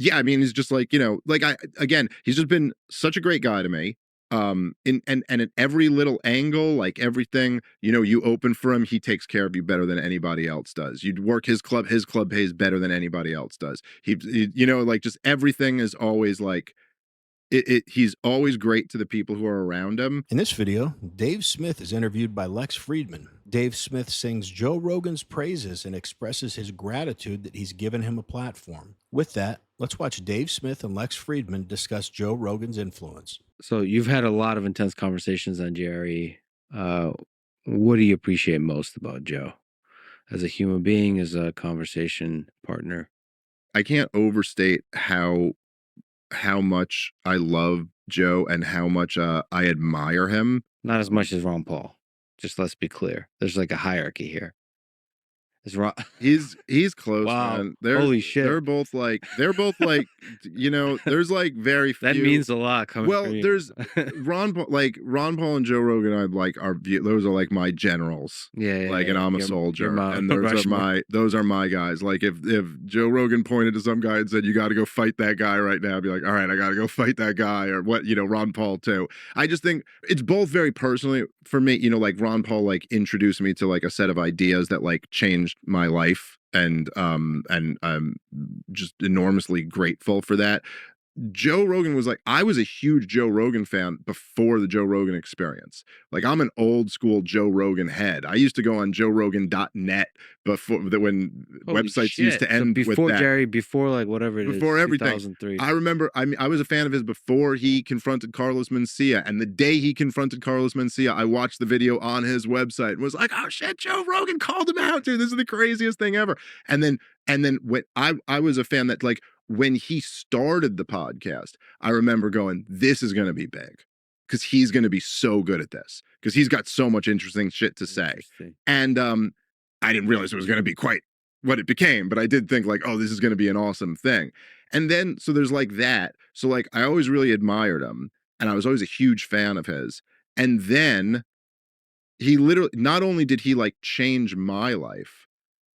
Yeah, I mean, he's just like, like again, he's just been such a great guy to me. And at every little angle, like everything, you open for him, he takes care of you better than anybody else does. You'd work his club pays better than anybody else does. Like just everything is always like he's always great to the people who are around him. In this video, Dave Smith is interviewed by Lex Fridman. Dave Smith sings Joe Rogan's praises and expresses his gratitude that he's given him a platform. With that, let's watch Dave Smith and Lex Fridman discuss Joe Rogan's influence. So you've had a lot of intense conversations on Jerry. What do you appreciate most about Joe as a human being, as a conversation partner? I can't overstate how much I love Joe and how much I admire him. Not as much as Ron Paul. Just let's be clear. There's like a hierarchy here. Is Ron? He's close, wow. Man. Holy shit. They're both like there's like very few. That means a lot coming from you. There's Ron Paul and Joe Rogan those are like my generals. Yeah. And I'm a soldier. And those are my guys. Like if Joe Rogan pointed to some guy and said, you gotta go fight that guy right now, I'd be like, all right, I gotta go fight that guy. Or what, Ron Paul too. I just think it's both very personally for me, like Ron Paul like introduced me to like a set of ideas that like changed my life, and I'm just enormously grateful for that. Joe Rogan was like, I was a huge Joe Rogan fan before the Joe Rogan Experience. Like I'm an old school Joe Rogan head. I used to go on joerogan.net when Holy websites shit. used to end before with that. Jerry, before like whatever it before is, everything. 2003. I remember I was a fan of his before he confronted Carlos Mencia, and the day he confronted Carlos Mencia, I watched the video on his website and was like, oh shit, Joe Rogan called him out, dude. This is the craziest thing ever. And then when I was a fan that like when he started the podcast, I remember going, this is going to be big because he's going to be so good at this because he's got so much interesting shit to say. And I didn't realize it was going to be quite what it became, but I did think like, oh, this is going to be an awesome thing. And then, so there's like that. So like, I always really admired him and I was always a huge fan of his. And then he literally, not only did he like change my life,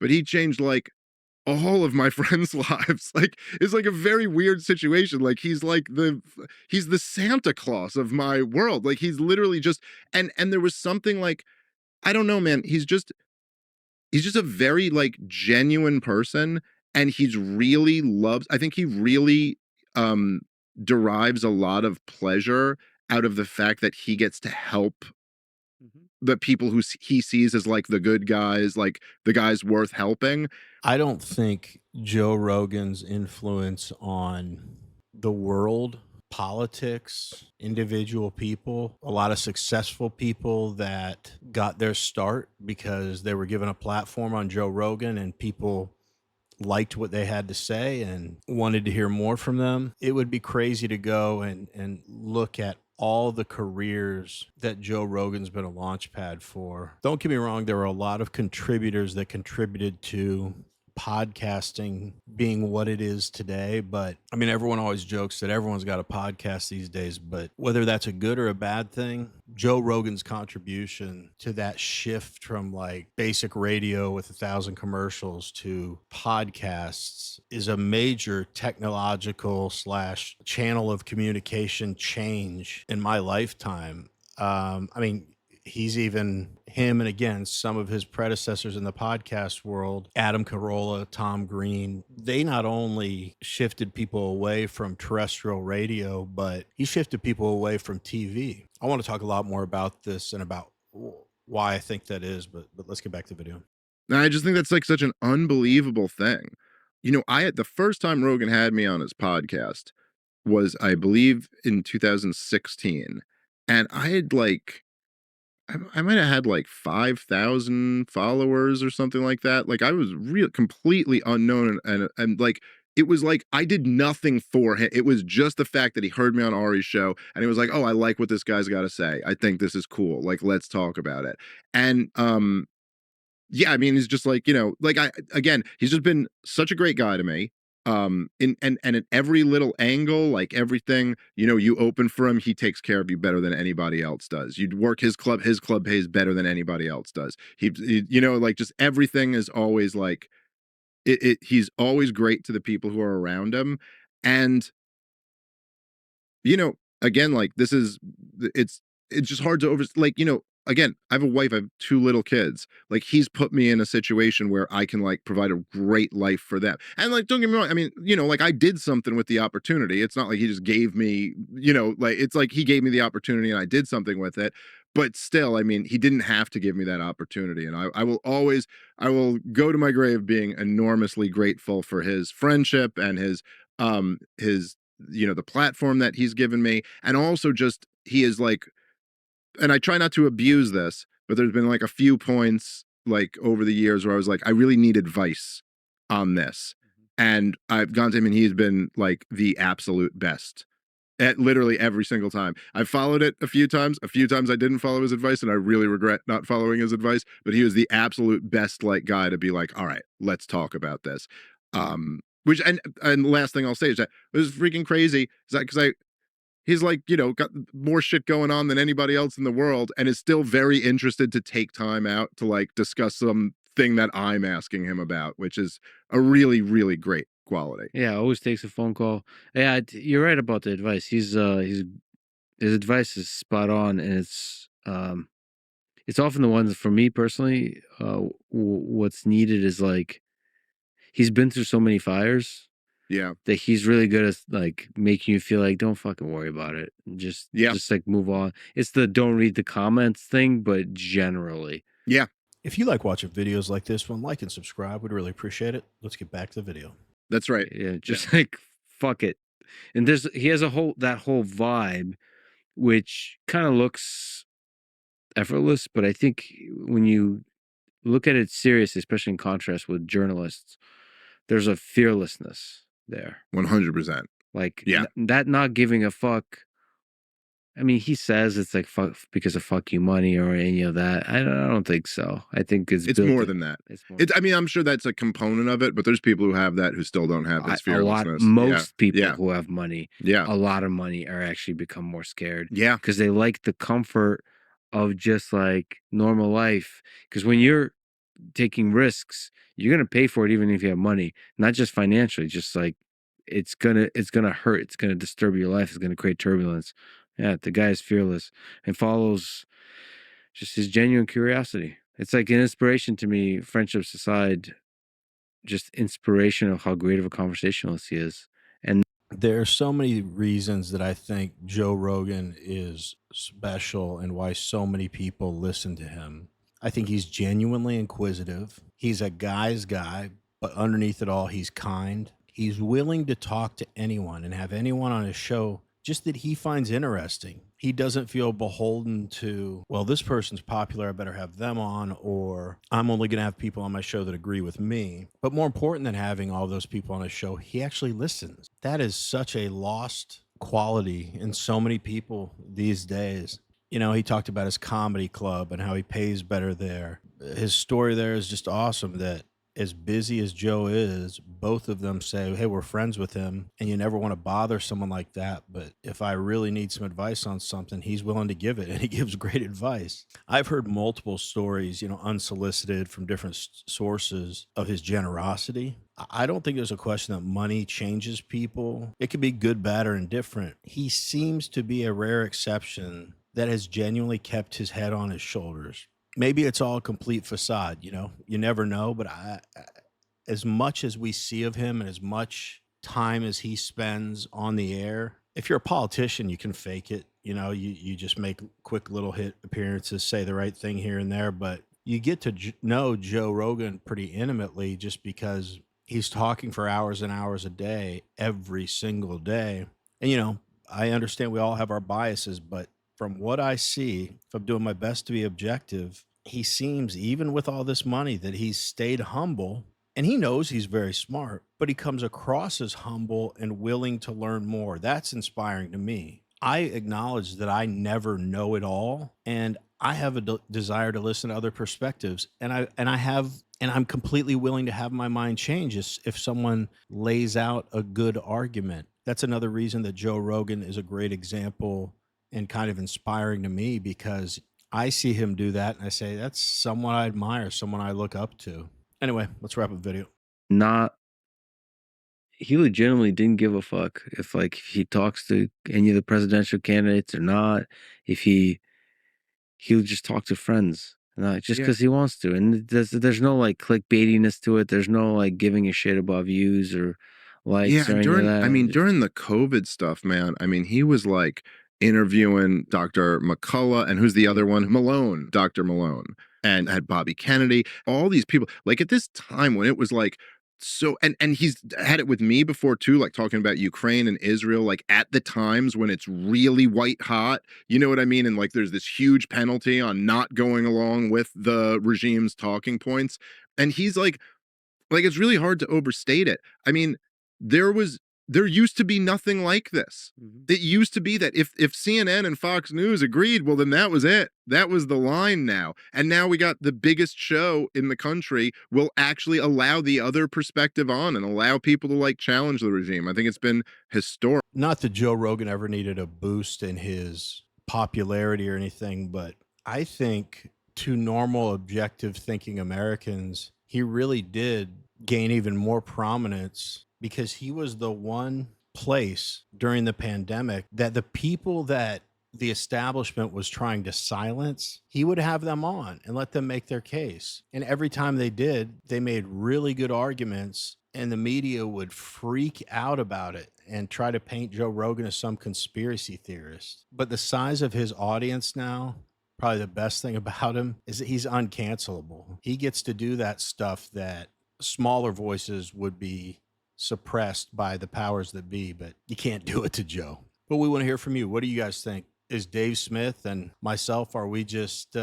but he changed like all of my friends' lives. Like it's like a very weird situation. Like he's the Santa Claus of my world. Like he's literally just, and there was something like, I don't know, man. He's just a very like genuine person, and I think he really derives a lot of pleasure out of the fact that he gets to help the people who he sees as like the good guys, like the guys worth helping. I don't think Joe Rogan's influence on the world, politics, individual people, a lot of successful people that got their start because they were given a platform on Joe Rogan and people liked what they had to say and wanted to hear more from them. It would be crazy to go and look at all the careers that Joe Rogan's been a launch pad for. Don't get me wrong, there were a lot of contributors that contributed to podcasting being what it is today. But I mean, everyone always jokes that everyone's got a podcast these days, but whether that's a good or a bad thing, Joe Rogan's contribution to that shift from like basic radio with 1,000 commercials to podcasts is a major technological / channel of communication change in my lifetime. I mean, him and again, some of his predecessors in the podcast world, Adam Carolla, Tom Green, they not only shifted people away from terrestrial radio, but he shifted people away from TV. I want to talk a lot more about this and about why I think that is, but let's get back to the video. And I just think that's like such an unbelievable thing. The first time Rogan had me on his podcast was, I believe, in 2016. And I had like, I might have had like 5,000 followers or something like that. Like I was completely unknown, and like it was like I did nothing for him. It was just the fact that he heard me on Ari's show and he was like, "Oh, I like what this guy's got to say. I think this is cool. Like let's talk about it." And yeah, I mean, he's just like, he's just been such a great guy to me. And at every little angle, like everything, you open for him, he takes care of you better than anybody else does. You'd work his club pays better than anybody else does. He like just everything is always like, he's always great to the people who are around him. And, again, like it's just hard to again, I have a wife, I have 2 little kids. Like, he's put me in a situation where I can, like, provide a great life for them. And, like, don't get me wrong, I mean, like, I did something with the opportunity. It's not like he just gave me, like, it's like he gave me the opportunity and I did something with it. But still, I mean, he didn't have to give me that opportunity. And I will go to my grave being enormously grateful for his friendship and his, the platform that he's given me. And also just, he is like, and I try not to abuse this, but there's been like a few points like over the years where I was like, I really need advice on this. And I've gone to him and he's been like the absolute best at literally every single time. I've followed it a few times. A few times I didn't follow his advice and I really regret not following his advice, but he was the absolute best like guy to be like, all right, let's talk about this. Which and last thing I'll say is that it was freaking crazy. Is that because he's like, got more shit going on than anybody else in the world and is still very interested to take time out to like discuss something that I'm asking him about, which is a really, really great quality. Yeah, always takes a phone call. Yeah, you're right about the advice. His advice is spot on, and it's often the ones for me personally. What's needed is like he's been through so many fires. Yeah. That he's really good at like making you feel like don't fucking worry about it. Just like move on. It's the don't read the comments thing, but generally. Yeah. If you like watching videos like this one, like and subscribe. We'd really appreciate it. Let's get back to the video. That's right. Yeah, just like fuck it. And he has that whole vibe, which kind of looks effortless, but I think when you look at it seriously, especially in contrast with journalists, there's a fearlessness there. 100%. Like that not giving a fuck. I mean, he says it's like fuck because of fuck you money or any of that. I don't think so. I think it's more than that. I mean, I'm sure that's a component of it, but there's people who have that who still don't have this fearlessness. Most people who have money, a lot of money, are actually become more scared. Yeah, because they like the comfort of just like normal life. Because when you're taking risks, you're gonna pay for it even if you have money, not just financially. Just like it's gonna hurt. It's gonna disturb your life. It's gonna create turbulence. Yeah, the guy is fearless and follows just his genuine curiosity. It's like an inspiration to me, friendships aside, just inspiration of how great of a conversationalist he is. And there are so many reasons that I think Joe Rogan is special and why so many people listen to him. I think he's genuinely inquisitive. He's a guy's guy, but underneath it all, he's kind. He's willing to talk to anyone and have anyone on his show just that he finds interesting. He doesn't feel beholden to, well, this person's popular, I better have them on, or I'm only going to have people on my show that agree with me. But more important than having all those people on his show, he actually listens. That is such a lost quality in so many people these days. He talked about his comedy club and how he pays better there. His story there is just awesome that as busy as Joe is, both of them say, hey, we're friends with him, and you never want to bother someone like that. But if I really need some advice on something, he's willing to give it, and he gives great advice. I've heard multiple stories, unsolicited from different sources of his generosity. I don't think there's a question that money changes people. It could be good, bad, or indifferent. He seems to be a rare exception that has genuinely kept his head on his shoulders. Maybe it's all a complete facade, you never know. But as much as we see of him and as much time as he spends on the air, if you're a politician, you can fake it. You just make quick little hit appearances, say the right thing here and there. But you get to know Joe Rogan pretty intimately just because he's talking for hours and hours a day, every single day. And, I understand we all have our biases, but from what I see, if I'm doing my best to be objective, he seems, even with all this money, that he's stayed humble, and he knows he's very smart, but he comes across as humble and willing to learn more. That's inspiring to me. I acknowledge that I never know it all, and I have a desire to listen to other perspectives, and I'm completely willing to have my mind change if someone lays out a good argument. That's another reason that Joe Rogan is a great example and kind of inspiring to me, because I see him do that and I say, that's someone I admire, someone I look up to. Anyway, let's wrap up the video. he legitimately didn't give a fuck if like if he talks to any of the presidential candidates or not. If he would just talk to friends, just Yeah. because he wants to. And there's no like clickbaitiness to it. There's no like giving a shit about views or Yeah, likes or and any of during that. I mean, during the COVID stuff, man, I mean, he was like interviewing Dr. McCullough and who's the other one? Malone, Dr. Malone, and had Bobby Kennedy, all these people. Like at this time when it was like so and he's had it with me before too, like talking about Ukraine and Israel, like at the times when it's really white hot, you know what I mean? And like there's this huge penalty on not going along with the regime's talking points. And he's like it's really hard to overstate it. I mean, there was there used to be nothing like this. It used to be that if CNN and Fox News agreed, well then that was it. That was the line now. And now we got the biggest show in the country will actually allow the other perspective on and allow people to like challenge the regime. I think it's been historic. Not that Joe Rogan ever needed a boost in his popularity or anything, but I think to normal, objective thinking Americans, he really did gain even more prominence because he was the one place during the pandemic that the people that the establishment was trying to silence, he would have them on and let them make their case. And every time they did, they made really good arguments, and the media would freak out about it and try to paint Joe Rogan as some conspiracy theorist. But the size of his audience now, probably the best thing about him is that he's uncancelable. He gets to do that stuff that smaller voices would be suppressed by the powers that be, but you can't do it to Joe. But we want to hear from you. What do you guys think? Is Dave Smith and myself, are we just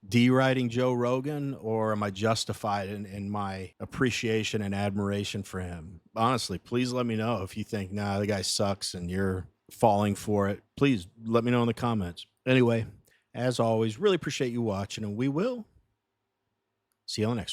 deriding Joe Rogan, or am I justified in my appreciation and admiration for him? Honestly, please let me know if you think, nah, the guy sucks and you're falling for it. Please let me know in the comments. Anyway, as always, really appreciate you watching, and we will see you on the next one.